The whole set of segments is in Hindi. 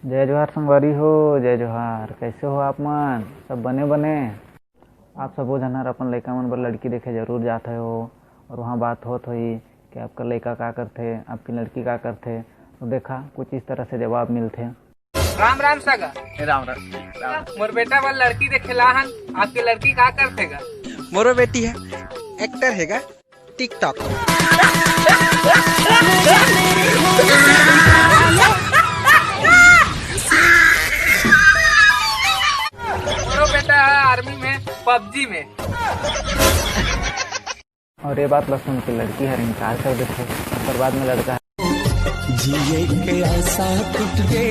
जय जोहार संगवारी हो। जय जोहार। कैसे हो आप मन? सब बने बने। आप सबो झन हर अपन लइका मन बर लड़की देखे जरूर जाते हो और वहाँ बात होत होई कि आपका लइका का करथे, आपकी लड़की का करथे। तो देखा कुछ इस तरह से जवाब मिलथे। राम राम सगा। राम राम। मोर बेटा वाल लड़की देखेला हन, आपकी लड़की का करथेगा? मोरो बेटी है, एक्टर हैगा, टिकटॉक। मोरो बेटा है आर्मी में, पबजी में। और ये बात ला सुन के लड़की हर इनकार कर देथे, पर बाद में लड़का जिए के आशा टूट के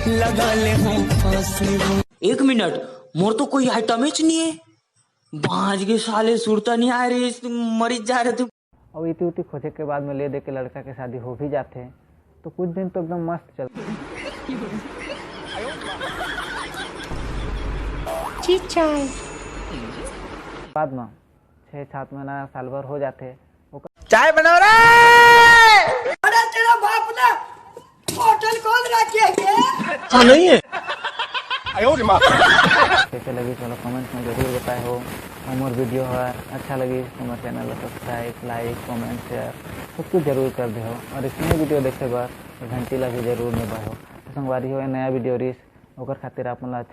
लगा ले हम फांसी। एक मिनट, मोर तो कोई आइटम ही नहीं है। बाज के साले सुरता नहीं आ रही, मरीज जा रहे तुम। और इति उति खोजे के बाद में ले दे के लड़का के शादी हो भी जाते। तो कुछ दिन तो एकदम मस्त चलते। बाद में 6-7 महीना साल भर हो जाते। चाय बनाओ रे। अरे तेरा बाप ने होटल खोल रखी है। नहीं है। कैसे लगी चलो कमेंट में जरूर बताए हो। और वीडियो है अच्छा लगी तो हमारे चैनल को सब्सक्राइब, लाइक, कमेंट, शेयर सब कुछ जरूर कर दे हो। और इसमें वीडियो देखे बार घंटी ला भी जरूर दबाए हो। तो संगवारी हो नया वीडियो रिस ओकर खातिर आप अच्छा